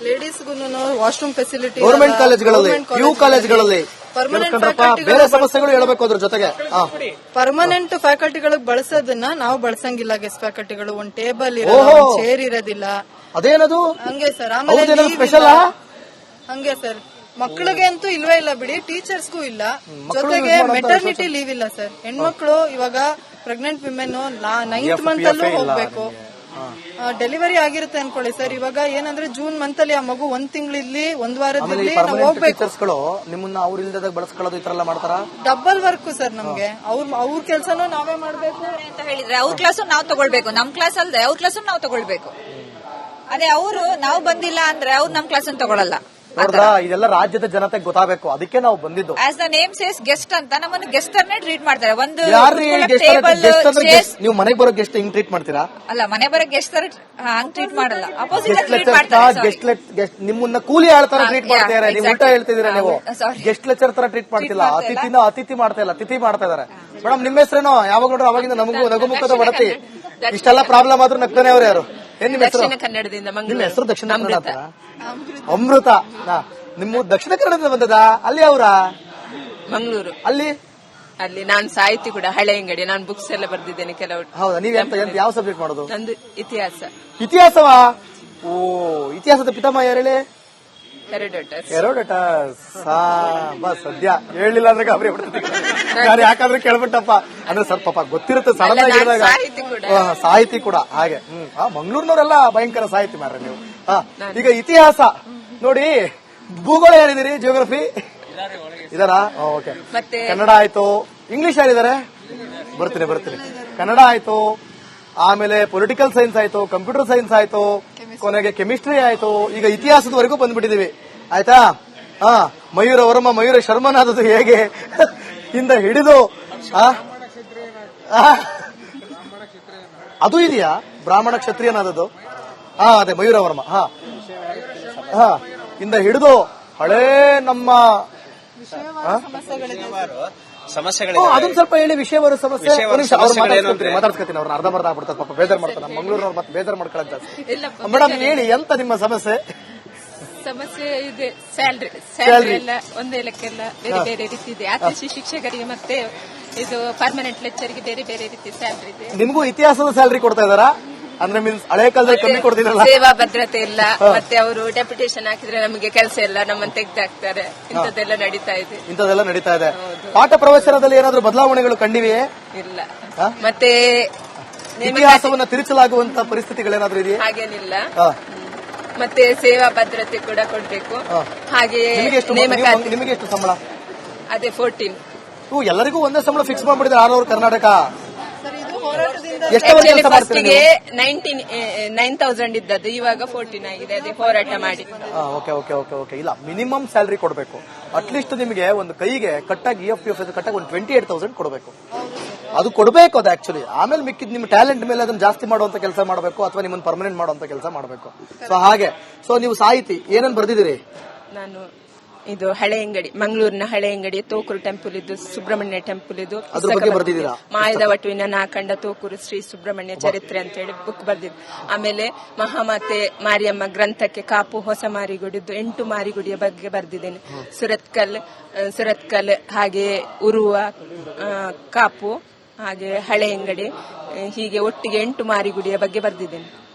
ಲೇಡೀಸ್ಗೂ washroom facility government ಕಾಲೇಜ್ಗಳಲ್ಲಿ you ಕಾಲೇಜ್ಗಳಲ್ಲಿ ಬೇರೆ ಸಮಸ್ಯೆಗಳು ಹೇಳಬೇಕು ಅದ್ರ ಜೊತೆಗೆ ಪರ್ಮನೆಂಟ್ ಫ್ಯಾಕಲ್ಟಿಗಳಿಗೆ ಬಳಸೋದನ್ನ ನಾವು ಬಳಸಂಗಿಲ್ಲ. ಗೆಸ್ಟ್ ಫ್ಯಾಕಲ್ಟಿಗಳು ಒಂದ್ ಟೇಬಲ್ ಇರೋದಿಲ್ಲ, ಚೇರ್ ಇರೋದಿಲ್ಲ. ಅದೇನದು ಹಂಗೆ ಸರ್. ಆಮೇಲೆ ಸ್ಪೆಷಲ್ ಹಂಗೆ ಸರ್, ಮಕ್ಕಳಿಗೆ ಅಂತೂ ಇಲ್ವೇ ಇಲ್ಲ ಬಿಡಿ, ಟೀಚರ್ಸ್ಗೂ ಇಲ್ಲ. ಜೊತೆಗೆ ಮೆಟರ್ನಿಟಿ ಲೀವ್ ಇಲ್ಲ ಸರ್. ಹೆಣ್ಮಕ್ಳು ಇವಾಗ ಪ್ರೆಗ್ನೆಂಟ್ ವಿಮೆನ್ 9th ಮಂತ್ ಅಲ್ಲೂ ಹೋಗ್ಬೇಕು. ಡೆಲಿವರಿ ಆಗಿರುತ್ತೆ ಅನ್ಕೊಳ್ಳಿ ಸರ್. ಇವಾಗ ಏನಂದ್ರೆ ಜೂನ್ ಮಂತ್ ಅಲ್ಲಿ ಆ ಮಗು 1 ತಿಂಗಳಲ್ಲಿ 1 ವಾರದಲ್ಲಿ ನಾವು ಹೋಗ್ಬೇಕು. ನಿಮ್ಮನ್ನ ಅವ್ರ ಇಲ್ದಾಗ ಬಳಸ್ಕೊಳ್ಳೋದು ಈ ತರ ಎಲ್ಲ ಮಾಡ್ತಾರ. ಡಬಲ್ ವರ್ಕ್ ಸರ್ ನಮ್ಗೆ. ಅವ್ರ ಕೆಲಸನೂ ನಾವೇ ಮಾಡ್ಬೇಕು ಅಂತ ಹೇಳಿದ್ರೆ ಅವ್ರ ಕ್ಲಾಸು ನಾವು ತಗೊಳ್ಬೇಕು, ನಮ್ ಕ್ಲಾಸ್ ಅಲ್ಲದೆ ಅವ್ರ ಕ್ಲಾಸು ನಾವು ತಗೊಳ್ಬೇಕು. ಅದೇ ಅವರು ನಾವು ಬಂದಿಲ್ಲ ಅಂದ್ರೆ ಅವ್ರು ನಮ್ ಕ್ಲಾಸ್ ತಗೊಳಲ್ಲ. ಇದೆಲ್ಲ ರಾಜ್ಯದ ಜನತೆಗೆ ಗೊತ್ತಾಗಬೇಕು, ಅದಕ್ಕೆ ನಾವು ಬಂದಿದ್ದು. As the name says guest ಅಂತ ನಮ್ಮನ್ನು ಗೆಸ್ಟ್ ಅನ್ನೇ ಟ್ರೀಟ್ ಮಾಡ್ತಾರೆ. ಒಂದು ನೀವು ಮನೆಗೆ ಬರೋ ಗೆಸ್ಟ್ ಹಿಂಗ್ ಟ್ರೀಟ್ ಮಾಡ್ತೀರಾ? ಅಲ್ಲ, ಮನೆ ಬರೋ ಗೆಸ್ಟ್ ಹಂಗ್ ಟ್ರೀಟ್ ಮಾಡಲ್ಲ, ಅಪೋಸಿಟ್ ಟ್ರೀಟ್ ಮಾಡ್ತಾರೆ. ನಿಮ್ಮನ್ನ ಕೂಲಿ ಆಳ್ತಾರ ಟ್ರೀಟ್ ಮಾಡ್ತಾರೆ. ನೀವು ಉಲ್ಟಾ ಹೇಳ್ತಿದ್ದೀರಾ. ನೀವು ಗೆಸ್ಟ್ ಲೆಕ್ಚರ್ ತರ ಟ್ರೀಟ್ ಮಾಡ್ತಿಲ್ಲ, ಅತಿಥಿ ಮಾಡ್ತಾ ಇಲ್ಲ, ತಿಥಿ ಮಾಡ್ತಾ ಇದಾರೆ. ಮೇಡಮ್ ನಿಮ್ಮ ಹೆಸರೇನೋ? ಯಾವಾಗ ನೋಡ್ರಿ ಅವಾಗಿಂದ ನಮಗೂ ನಗುಮುಖದ ಬಡತಿ. ಇಷ್ಟೆಲ್ಲ ಪ್ರಾಬ್ಲಮ್ ಆದ್ರೂ ನಗ್ತಾನೆ ಅವ್ರು. ಯಾರು? ಏನ್ ನಿಮ್ಮ ಹೆಸರು? ಕನ್ನಡದಿಂದ. ನಿಮ್ಮ ಹೆಸರು ದಕ್ಷಿಣ ಕನ್ನಡ? ಅಮೃತ. ನಿಮ್ಮ ದಕ್ಷಿಣ ಕನ್ನಡದಿಂದ ಬಂದದ? ಅಲ್ಲಿ ಅವರ ಮಂಗಳೂರು. ಅಲ್ಲಿ ನಾನು ಸಾಹಿತಿ ಕೂಡ, ಹಳೆ ಅಂಗಡಿ. ನಾನು ಬುಕ್ಸ್ ಎಲ್ಲ ಬರ್ದಿದ್ದೇನೆ ಕೆಲವು. ಹೌದಾ? ನೀವ್ ಯಾವ ಸಬ್ಜೆಕ್ಟ್ ಮಾಡೋದು? ನಂದು ಇತಿಹಾಸ. ಇತಿಹಾಸವಾ? ಓ, ಇತಿಹಾಸದ ಪಿತಾಮಹ ಯಾರು ಹೇಳಿ? ಹೆರೋಡೋಟಸ್. ಸದ್ಯ ಹೇಳಿಲ್ಲ ಅಂದ್ರೆ ಗಾಬರಿ ಬಿಡ್ತೀನಿ ನಾನು. ಯಾಕಂದ್ರೆ ಕೇಳ್ಬಿಟ್ಟಪ್ಪ ಅಂದ್ರೆ ಸ್ವಲ್ಪ ಪಾಪ ಗೊತ್ತಿರುತ್ತೆ ಸಡನ್ ಆಗಿರುವಾಗ. ಸಾಹಿತಿ ಕೂಡ ಹಾಗೆ. ಮಂಗಳೂರಿನವರೆಲ್ಲ ಭಯಂಕರ ಸಾಹಿತಿ ಮಾರ್ರೆ ನೀವು. ಈಗ ಇತಿಹಾಸ ನೋಡಿ, ಭೂಗೋಳ ಯಾರಿದ್ದೀರಿ? ಜಿಯೋಗ್ರಫಿ ಇದಾರಾ? ಓಕೆ. ಕನ್ನಡ ಆಯ್ತು. ಇಂಗ್ಲಿಷ್ ಯಾರಿದ್ದಾರೆ? ಬರ್ತೀನಿ. ಕನ್ನಡ ಆಯ್ತು, ಆಮೇಲೆ ಪೊಲಿಟಿಕಲ್ ಸೈನ್ಸ್ ಆಯ್ತು, ಕಂಪ್ಯೂಟರ್ ಸೈನ್ಸ್ ಆಯ್ತು, ಕೊನೆಗೆ ಕೆಮಿಸ್ಟ್ರಿ ಆಯ್ತು. ಈಗ ಇತಿಹಾಸದವರೆಗೂ ಬಂದ್ಬಿಟ್ಟಿದೀವಿ. ಆಯ್ತಾ? ಮಯೂರ ವರ್ಮ, ಮಯೂರ ಶರ್ಮನಾದದ್ದು ಹೇಗೆ ಇಂದ ಹಿಡಿದು ಅದು ಇದೆಯಾ? ಬ್ರಾಹ್ಮಣ ಕ್ಷತ್ರಿಯನಾದದ್ದು. ಅದೇ ಮಯೂರ ವರ್ಮ. ಇಂದ ಹಿಡಿದು ಹಳೇ ನಮ್ಮ ಸಮಸ್ಯೆಗಳು ಅದನ್ನ ಸ್ವಲ್ಪ ಹೇಳಿ. ವಿಷಯವಾರು ಸಮಸ್ಯೆ ಮಾತಾಡ್ಸ್ಕೊತೀನಿ. ಅವ್ರನ್ನ ಅರ್ಧಂಬರ್ಧ ಆಗ್ಬಿಡ್ತಾರೆ ಪಾಪ, ಬೇಜಾರ್ ಮಾಡ್ತಾರೆ. ನಮ್ಮ ಮಂಗಳೂರಿನವ್ರು ಮತ್ತೆ ಬೇಜಾರ್ ಮಾಡ್ಕೊಳ್ಳೋದು ಜಾಸ್ತಿ. ಮೇಡಮ್ ಹೇಳಿ, ಎಂತ ನಿಮ್ಮ ಸಮಸ್ಯೆ? ಸಮಸ್ಯೆ ಇದೆ, ಸ್ಯಾಲ್ರಿ ಎಲ್ಲ ಒಂದೇ ಲೆಕ್ಕೆಲ್ಲ ಬೇರೆ ಬೇರೆ ರೀತಿ ಇದೆ. ಆರ್ಟಿಸಿ ಶಿಕ್ಷಕರಿಗೆ ಮತ್ತೆ ಇದು ಪರ್ಮನೆಂಟ್ ಲೆಕ್ಚರ್ಗೆ ಬೇರೆ ಬೇರೆ ರೀತಿ ಸ್ಯಾಲ್ರಿ ಇದೆ. ನಿಮಗೂ ಇತಿಹಾಸದ ಸ್ಯಾಲ್ರಿ ಕೊಡ್ತಾ ಇದಾರಾ? ಅಂದ್ರೆ ಮೀನ್ಸ್ ಹಳೆ ಕಾಲದಲ್ಲಿ ಕಮ್ಮಿ ಕೊಡ್ತಿರಲ್ಲ? ಸೇವಾ ಭದ್ರತೆ ಇಲ್ಲ, ಮತ್ತೆ ಅವರು ಡೆಪ್ಯುಟೇಷನ್ ಹಾಕಿದ್ರೆ ನಮಗೆ ಕೆಲಸ ಇಲ್ಲ, ನಮ್ಮನ್ನು ತೆಗೆದಾಕ್ತಾರೆ. ಇಂಥದ್ದೆಲ್ಲ ನಡೀತಾ ಇದೆ. ಪಾಠ ಪ್ರವಚನದಲ್ಲಿ ಏನಾದ್ರೂ ಬದಲಾವಣೆಗಳು ಕಂಡಿವೆಯೇ? ಇಲ್ಲ. ಮತ್ತೆ ಇತಿಹಾಸವನ್ನ ತಿರುಚಲಾಗುವಂತ ಪರಿಸ್ಥಿತಿಗಳೇನಾದ್ರೂ ಇದೆಯಾ? ಹಾಗೇನಿಲ್ಲ. ಮತ್ತೆ ಸೇವಾ ಭದ್ರತೆ ಕೂಡ ಕೊಡ್ಬೇಕು. ಹಾಗೆ ನಿಮಗೆ ಎಷ್ಟು ಸಂಬಳ? ಅದೇ 14. ಎಲ್ಲರಿಗೂ ಒಂದೇ ಸಂಬಳ ಫಿಕ್ಸ್ ಮಾಡ್ಬಿಟ್ಟಿದೆ ಆಲ್ ಓವರ್ ಕರ್ನಾಟಕ. ಫಸ್ಟಿಗೆ 9,000 ಇದ್ದದ್ದು, ಇವಾಗ 14 ಆಗಿದೆ. ಅದೇ ಹೋರಾಟ ಮಾಡಿ. ಓಕೆ. ಇಲ್ಲ, ಮಿನಿಮಮ್ ಸ್ಯಾಲರಿ ಕೊಡಬೇಕು. ಅಟ್ಲೀಸ್ಟ್ ನಿಮಗೆ ಒಂದು ಕೈಗೆ ಕಟ್ಟಾಗಿ EFPF ಕಟ್ಟಾಗಿ ಒಂದು 28,000 ಕೊಡಬೇಕು. ಅದು ಕೊಡಬೇಕು. ಅದು ಆಕ್ಚುಲಿ ಆಮೇಲೆ ಮಿಕ್ಕಿದ್ ನಿಮ್ಮ ಟ್ಯಾಲೆಂಟ್ ಮೇಲೆ ಅದನ್ನ ಜಾಸ್ತಿ ಮಾಡುವಂತ ಕೆಲಸ ಮಾಡಬೇಕು, ಅಥವಾ ನಿಮ್ಮನ್ನು ಪರ್ಮನೆಂಟ್ ಮಾಡುವಂತ ಕೆಲಸ ಮಾಡಬೇಕು. ಸೊ ಹಾಗೆ. ಸೊ ನೀವು ಸಾಹಿತಿ ಏನೇನು ಬರ್ದಿದ್ದೀರಿ? ನಾನು ಇದು ಹಳೆ ಅಂಗಡಿ, ಮಂಗಳೂರಿನ ಹಳೆ ಅಂಗಡಿ, ತೋಕೂರು ಟೆಂಪಲ್ ಇದ್ದು, ಸುಬ್ರಹ್ಮಣ್ಯ ಟೆಂಪಲ್ ಇದ್ದು, ಮಾಯದ ವಟುವಿನ ನಾಕಂಡ ತೋಕೂರು ಶ್ರೀ ಸುಬ್ರಹ್ಮಣ್ಯ ಚರಿತ್ರೆ ಅಂತ ಹೇಳಿ ಬುಕ್ ಬರ್ದಿದ್ದು. ಆಮೇಲೆ ಮಹಾಮಾತೆ ಮಾರಿಯಮ್ಮ ಗ್ರಂಥಕ್ಕೆ ಕಾಪು ಹೊಸ ಮಾರಿಗುಡಿದ್ದು 8 ಮಾರಿಗುಡಿಯ ಬಗ್ಗೆ ಬರ್ದಿದ್ದೇನೆ. ಸುರತ್ಕಲ್ ಹಾಗೆ ಉರುವ ಕಾಪು ಹಾಗೆ ಹಳೆ ಅಂಗಡಿ, ಹೀಗೆ ಒಟ್ಟಿಗೆ 8 ಮಾರಿಗುಡಿಯ ಬಗ್ಗೆ ಬರ್ದಿದ್ದೇನೆ.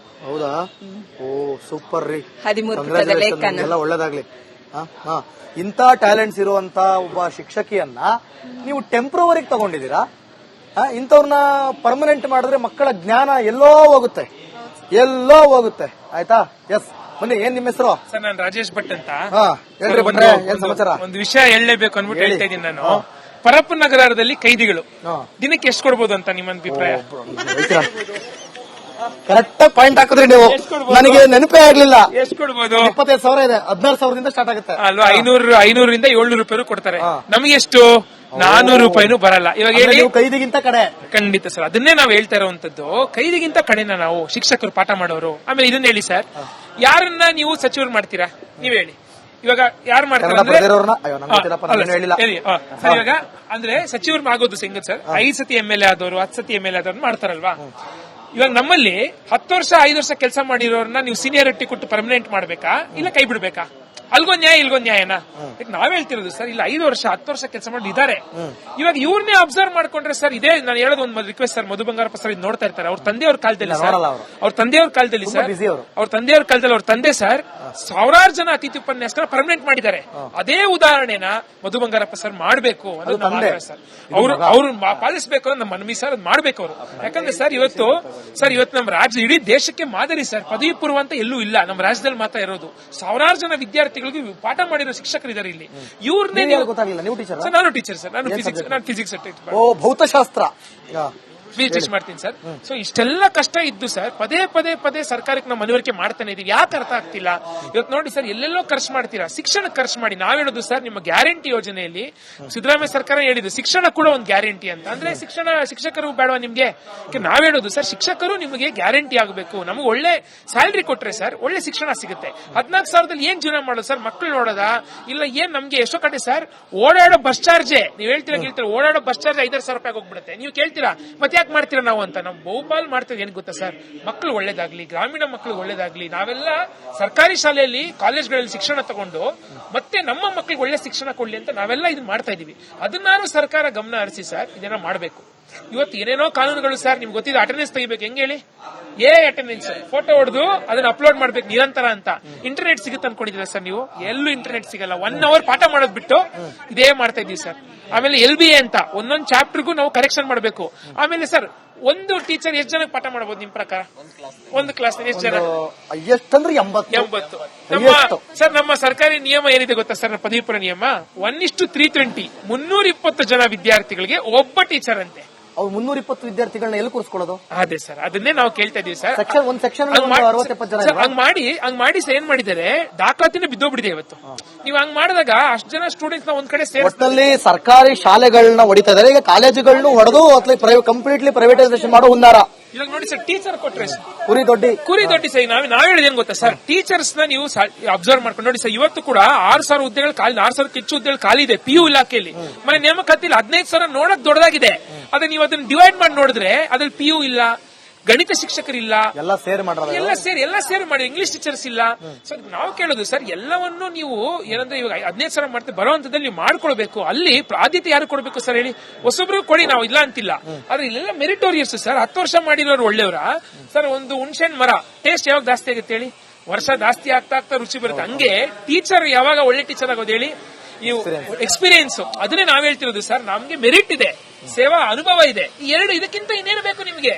ಹೌದಾ? ಓ ಸೂಪರ್ ರೀ. 13 ಪುಟದ ಲೇಖನ. ಒಳ್ಳೇದಾಗ್ಲಿ. ಇಂಥ ಟ್ಯಾಲೆಂಟ್ಸ್ ಇರುವಂತ ಒಬ್ಬ ಶಿಕ್ಷಕಿಯನ್ನ ನೀವು ಟೆಂಪ್ರವರಿಗೆ ತಗೊಂಡಿದ್ದೀರಾ. ಇಂಥವ್ರನ್ನ ಪರ್ಮನೆಂಟ್ ಮಾಡಿದ್ರೆ ಮಕ್ಕಳ ಜ್ಞಾನ ಎಲ್ಲೋ ಹೋಗುತ್ತೆ. ಆಯ್ತಾ? ಎಸ್, ಬನ್ನಿ. ಏನ್ ನಿಮ್ಮ ಹೆಸರು? ಸರ್, ನಾನು ರಾಜೇಶ್ ಭಟ್ ಅಂತ. ಹೇಳ್ರಿ ಭಟ್ರೆ, ಏನ್ ಸಮಾಚಾರ? ಒಂದು ವಿಷಯ ಹೇಳಲೇಬೇಕು ಅನ್ಬಿಟ್ಟು ಹೇಳ್ತಾ ಇದ್ದೀನಿ ನಾನು. ಪರಪ್ಪ ನಗರದಲ್ಲಿ ಕೈದಿಗಳು ದಿನಕ್ಕೆ ಎಷ್ಟು ಕೊಡ್ಬೋದು ಅಂತ ನಿಮ್ಮ ಅಭಿಪ್ರಾಯ? ಕರೆಕ್ಟ್ ಪಾಯಿಂಟ್ ಹಾಕಿದ್ರಿ ನೀವು. ನನಗೆ ನೆನಪೇ ಆಗ್ಲಿಲ್ಲ. ಎಷ್ಟು ಕೊಡ್ಬೋದು? 25,000 ಇದೆ. 16,000 ಸ್ಟಾರ್ಟ್ ಆಗುತ್ತೆ ಅಲ್ವಾ? 500ರಿಂದ 700 ರೂಪಾಯಿ ಕೊಡ್ತಾರೆ. ನಮಗೆ ಎಷ್ಟು? 400 ರೂಪಾಯಿನೂ ಬರಲ್ಲ. ಇವಾಗ ಹೇಳಿ, ಕೈದಿಗಿಂತ ಕಡೆ. ಖಂಡಿತ ಸರ್, ಅದನ್ನೇ ನಾವು ಹೇಳ್ತಾ ಇರುವಂತದ್ದು. ಕೈದಿಗಿಂತ ಕಡೆನ ನಾವು ಶಿಕ್ಷಕರು, ಪಾಠ ಮಾಡೋರು. ಆಮೇಲೆ ಇದನ್ನ ಹೇಳಿ ಸರ್, ಯಾರನ್ನ ನೀವು ಸಚಿವರು ಮಾಡ್ತೀರಾ? ನೀವ್ ಹೇಳಿ. ಇವಾಗ ಯಾರು ಮಾಡ್ತಾರೆ ಇವಾಗ ಅಂದ್ರೆ ಸಚಿವರು ಆಗೋದು ಹೆಂಗ ಸರ್? 5 ಸತಿ MLA ಆದವರು, 10 ಸತಿ MLA ಆದವ್ರು ಮಾಡ್ತಾರಲ್ವಾ? ಇವಾಗ ನಮ್ಮಲ್ಲಿ 10 ವರ್ಷ 5 ವರ್ಷ ಕೆಲಸ ಮಾಡಿರೋರ್ನ ನೀವು ಸೀನಿಯಾರಿಟಿ ಕೊಟ್ಟು ಪರ್ಮನೆಂಟ್ ಮಾಡ್ಬೇಕಾ ಇಲ್ಲ ಕೈ ಬಿಡ್ಬೇಕಾ? ಅಲ್ಗೊಂದ್ ನ್ಯಾಯ ಇಲ್ಗೊಂದ್ ನ್ಯಾಯನ? ನಾವ್ ಹೇಳ್ತಿರೋದು ಸರ್, ಇಲ್ಲ 5 ವರ್ಷ 10 ವರ್ಷ ಕೆಲಸ ಮಾಡಿದ್ದಾರೆ. ಇವಾಗ ಇವ್ರನ್ನೇ ಅಬ್ಸರ್ವ್ ಮಾಡ್ಕೊಂಡ್ರೆ ಸರ್, ಇದೇ ನಾನು ಹೇಳೋದು ಒಂದು request sir, Madhu Bangarappa sir ಇದು ನೋಡ್ತಾ ಇರ್ತಾರೆ. ಅವ್ರ ತಂದೆಯವ್ರ ಕಾಲದಲ್ಲಿ ಸರ್, ಅವ್ರ ತಂದೆಯವ್ರ ಕಾಲದಲ್ಲಿ ಸರ್, ಅವ್ರ ತಂದೆಯವ್ರ ಕಾಲದಲ್ಲಿ ಅವ್ರ ತಂದೆ ಸರ್ ಸಾವಿರಾರು ಜನ ಅತಿಥಿ ಉಪನ್ಯಾಸಕರ ಪರ್ಮನೆಂಟ್ ಮಾಡಿದ್ದಾರೆ. ಅದೇ ಉದಾಹರಣೆನ ಮಧು ಬಂಗಾರಪ್ಪ ಸರ್ ಮಾಡ್ಬೇಕು ಅನ್ನೋದು ನಮ್ಮ ಆಗ್ರಹ ಸರ್. ಅವ್ರು ಪಾಲಿಸಬೇಕು ಅನ್ನೋ ನಮ್ಮ ಮನವಿ ಸರ್, ಅದ್ ಮಾಡ್ಬೇಕು ಅವರು. ಯಾಕಂದ್ರೆ ಸರ್ ಇವತ್ತು ನಮ್ಮ ರಾಜ್ಯ ಇಡೀ ದೇಶಕ್ಕೆ ಮಾದರಿ ಸರ್. ಪದವಿ ಪೂರ್ವ ಅಂತ ಎಲ್ಲೂ ಇಲ್ಲ, ನಮ್ಮ ರಾಜ್ಯದಲ್ಲಿ ಮಾತ್ರ ಇರೋದು. ಸಾವಿರಾರು ಜನ ವಿದ್ಯಾರ್ಥಿಗಳಿಗೆ ಪಾಠ ಮಾಡಿರೋ ಶಿಕ್ಷಕರಿದ್ದಾರೆ ಇಲ್ಲಿ. ಇವ್ರನ್ನೇ ಗೊತ್ತಾಗಲಿಲ್ಲ, ನೀವು ಟೀಚರ್? ನಾನು ಟೀಚರ್ ಸರ್, ನಾನು ಫಿಸಿಕ್ಸ್ ಭೌತಶಾಸ್ತ್ರ ಟೀಚ್ ಮಾಡ್ತೀನಿ ಸರ್. ಸೊ ಇಷ್ಟೆಲ್ಲ ಕಷ್ಟ ಇದ್ದು ಸರ್ ಪದೇ ಸರ್ಕಾರಕ್ಕೆ ನಾವು ಮನವರಿಕೆ ಮಾಡ್ತಾನೆ ಇದೀವಿ. ಯಾಕೆ ಅರ್ಥ ಆಗ್ತಿಲ್ಲ? ಇವತ್ತು ನೋಡಿ ಸರ್, ಎಲ್ಲೆಲ್ಲೋ ಖರ್ಚು ಮಾಡ್ತೀರಾ, ಶಿಕ್ಷಣಕ್ಕೆ ಖರ್ಚು ಮಾಡಿ. ನಾವ್ ಹೇಳೋದು ಸರ್, ನಿಮ್ಮ ಗ್ಯಾರಂಟಿ ಯೋಜನೆಯಲ್ಲಿ ಸಿದ್ದರಾಮಯ್ಯ ಸರ್ಕಾರ ಹೇಳಿದ್ದು ಶಿಕ್ಷಣ ಕೂಡ ಒಂದು ಗ್ಯಾರಂಟಿ ಅಂತ. ಅಂದ್ರೆ ಶಿಕ್ಷಕರು ಬೇಡವಾ ನಿಮ್ಗೆ? ನಾವ್ ಹೇಳೋದು ಸರ್, ಶಿಕ್ಷಕರು ನಿಮಗೆ ಗ್ಯಾರಂಟಿ ಆಗಬೇಕು. ನಮ್ಗೆ ಒಳ್ಳೆ ಸ್ಯಾಲರಿ ಕೊಟ್ರೆ ಸರ್ ಒಳ್ಳೆ ಶಿಕ್ಷಣ ಸಿಗುತ್ತೆ. 14,000ದಲ್ಲಿ ಏನ್ ಜೀವನ ಮಾಡೋದು ಸರ್? ಮಕ್ಕಳು ನೋಡೋದಾ ಇಲ್ಲ ಏನ್? ನಮ್ಗೆ ಎಷ್ಟೋ ಕಡೆ ಸರ್ ಓಡಾಡೋ ಬಸ್ ಚಾರ್ಜ್, ನೀವ್ ಹೇಳ್ತೀರಾ ಓಡಾಡೋ ಬಸ್ ಚಾರ್ಜ್ 5,000 ರೂಪಾಯಿ ಹೋಗ್ಬಿಡುತ್ತೆ. ನೀವು ಕೇಳ್ತೀರಾ ಮತ್ತೆ ಯಾಕೆ ಮಾಡ್ತೀರಾ ನಾವು ಅಂತ? ನಾವು ಬಹುಪಾಲ್ ಮಾಡ್ತೀವಿ. ಏನ್ ಗೊತ್ತಾ ಸರ್, ಮಕ್ಕಳು ಒಳ್ಳೇದಾಗ್ಲಿ, ಗ್ರಾಮೀಣ ಮಕ್ಕಳು ಒಳ್ಳೇದಾಗ್ಲಿ, ನಾವೆಲ್ಲ ಸರ್ಕಾರಿ ಶಾಲೆಯಲ್ಲಿ ಕಾಲೇಜ್ಗಳಲ್ಲಿ ಶಿಕ್ಷಣ ತಗೊಂಡು ಮತ್ತೆ ನಮ್ಮ ಮಕ್ಕಳಿಗೆ ಒಳ್ಳೆ ಶಿಕ್ಷಣ ಕೊಡ್ಲಿ ಅಂತ ನಾವೆಲ್ಲ ಇದನ್ನ ಮಾಡ್ತಾ ಇದೀವಿ. ಅದನ್ನಾರು ಸರ್ಕಾರ ಗಮನ ಹರಿಸಿ ಸರ್ ಇದನ್ನ ಮಾಡಬೇಕು. ಇವತ್ತು ಏನೇನೋ ಕಾನೂನುಗಳು ಸರ್, ನಿಮ್ಗೆ ಗೊತ್ತಿದೆ. ಅಟೆಂಡೆನ್ಸ್ ತೆಗಿಬೇಕು, ಹೆಂಗ್ ಹೇಳಿ? ಅಟೆಂಡೆನ್ಸ್ ಫೋಟೋ ಹೊಡೆದು ಅದನ್ನ ಅಪ್ಲೋಡ್ ಮಾಡ್ಬೇಕು ನಿರಂತರ ಅಂತ. ಇಂಟರ್ನೆಟ್ ಸಿಗುತ್ತೆ ಅನ್ಕೊಂಡಿದ್ದೀರಾ ಸರ್ ನೀವು? ಎಲ್ಲೂ ಇಂಟರ್ನೆಟ್ ಸಿಗಲ್ಲ. 1 hour ಪಾಠ ಮಾಡೋದ್ ಬಿಟ್ಟು ಇದೇ ಮಾಡ್ತಾ ಇದೀವಿ ಸರ್. ಆಮೇಲೆ LBA ಅಂತ ಒಂದೊಂದು ಚಾಪ್ಟರ್ಗೂ ನಾವು ಕರೆಕ್ಷನ್ ಮಾಡಬೇಕು. ಆಮೇಲೆ ಸರ್, ಒಂದು ಟೀಚರ್ ಎಷ್ಟು ಜನಕ್ಕೆ ಪಾಠ ಮಾಡಬಹುದು ನಿಮ್ ಪ್ರಕಾರ? ಒಂದು ಕ್ಲಾಸ್ ಎಷ್ಟು ಜನ? ಎಷ್ಟಂದ್ರೆ 80. ಸರ್, ನಮ್ಮ ಸರ್ಕಾರಿ ನಿಯಮ ಏನಿದೆ ಗೊತ್ತಾ ಸರ್? ಪದವಿ ಪೂರ್ವ ನಿಯಮ 1:320, 320 ಜನ ವಿದ್ಯಾರ್ಥಿಗಳಿಗೆ ಒಬ್ಬ ಟೀಚರ್ ಅಂತೆ. ಅವ್ರು 320 ವಿದ್ಯಾರ್ಥಿಗಳನ್ನ ಎಲ್ಲಿ ಕೂರಿಸ್ಕೊಳ್ಳೋದು? ಅದೇ ಸರ್, ಅದನ್ನೇ ನಾವು ಕೇಳ್ತಾ ಇದೀವಿ ಸರ್. ಒಂದು ಸೆಕ್ಷನ್ ಹಂಗ್ ಮಾಡಿ ಸರ್ ಏನ್ ಮಾಡಿದ್ದಾರೆ, ದಾಖಲಾತಿನೇ ಬಿದ್ದೋಗ್ಬಿಟ್ಟಿದೆ ಇವತ್ತು. ನೀವು ಹಂಗ್ ಮಾಡಿದಾಗ ಅಷ್ಟು ಜನ ಸ್ಟೂಡೆಂಟ್ಸ್ ನ ಒಂದ್ ಕಡೆ ಒಟ್ಟಲ್ಲಿ ಸರ್ಕಾರಿ ಶಾಲೆಗಳನ್ನ ಹೊಡಿತಾ ಇದಾರೆ. ಈಗ ಕಾಲೇಜುಗಳನ್ನು ಹೊಡೆದು ಕಂಪ್ಲೀಟ್ಲಿ ಪ್ರೈವೇಟೈಸೇಷನ್ ಮಾಡೋ ಹುನ್ನಾರ. ಇವಾಗ ನೋಡಿ ಸರ್, ಟೀಚರ್ ಕೊಟ್ರೆ ಕುರಿ ದೊಡ್ಡಿ ಸರ್, ನಾವ್ ಹೇಳಿದ ಏನ್ ಗೊತ್ತಾ ಸರ್, ಟೀಚರ್ಸ್ ನ ನೀವು ಅಬ್ಸರ್ವ್ ಮಾಡ್ಕೊಂಡು ನೋಡಿ ಸರ್. ಇವತ್ತು ಕೂಡ 6,000 ಹುದ್ದೆಗಳು ಖಾಲಿ, 6,000 ಹೆಚ್ಚು ಹುದ್ದೆಗಳು ಖಾಲಿ ಇದೆ PU ಇಲಾಖೆಯಲ್ಲಿ. ಮನೆ ನೇಮಕಾತಿ 15,000 ನೋಡಕ್ ದೊಡ್ಡದಾಗಿದೆ. ಅದೇ ನೀವು ಅದನ್ನ ಡಿವೈಡ್ ಮಾಡಿ ನೋಡಿದ್ರೆ ಅದ್ರಲ್ಲಿ PU ಇಲ್ಲ, ಗಣಿತ ಶಿಕ್ಷಕರಿಲ್ಲ, ಎಲ್ಲ ಸೇರಿ ಮಾಡಿ, ಇಂಗ್ಲಿಷ್ ಟೀಚರ್ಸ್ ಇಲ್ಲ. ಸರ್ ನಾವು ಕೇಳೋದು ಸರ್, ಎಲ್ಲವನ್ನೂ ನೀವು ಏನಂದ್ರೆ ಇವಾಗ 15,000 ಮಾಡ್ತೀವಿ ಬರೋ ಹಂತದಲ್ಲಿ ನೀವು ಮಾಡ್ಕೊಳ್ಬೇಕು. ಅಲ್ಲಿ ಆದ್ಯತೆ ಯಾರು ಕೊಡ್ಬೇಕು ಸರ್ ಹೇಳಿ? ಹೊಸಬ್ರು ಕೊಡಿ, ನಾವು ಇಲ್ಲ ಅಂತಿಲ್ಲ. ಆದ್ರೆ ಇಲ್ಲೆಲ್ಲ ಮೆರಿಟೋರಿಯಸ್ ಸರ್. 10 ವರ್ಷ ಮಾಡಿರೋರು ಒಳ್ಳೆಯವರ ಸರ್. ಒಂದು ಹುಣಸೆಹಣ್ಣು ಮರ ಟೇಸ್ಟ್ ಯಾವಾಗ ಜಾಸ್ತಿ ಆಗುತ್ತೆ ಹೇಳಿ? ವರ್ಷ ಜಾಸ್ತಿ ಆಗ್ತಾ ರುಚಿ ಬರುತ್ತೆ. ಹಂಗೆ ಟೀಚರ್ ಯಾವಾಗ ಒಳ್ಳೆ ಟೀಚರ್ ಆಗೋದು ಹೇಳಿ? ನೀವು ಎಕ್ಸ್ಪೀರಿಯನ್ಸ್. ಅದನ್ನೇ ನಾವ್ ಹೇಳ್ತಿರೋದು ಸರ್, ನಮ್ಗೆ ಮೆರಿಟ್ ಇದೆ, ಸೇವಾ ಅನುಭವ ಇದೆ. ಈ ಎರಡು, ಇದಕ್ಕಿಂತ ಇನ್ನೇನು ಬೇಕು ನಿಮ್ಗೆ?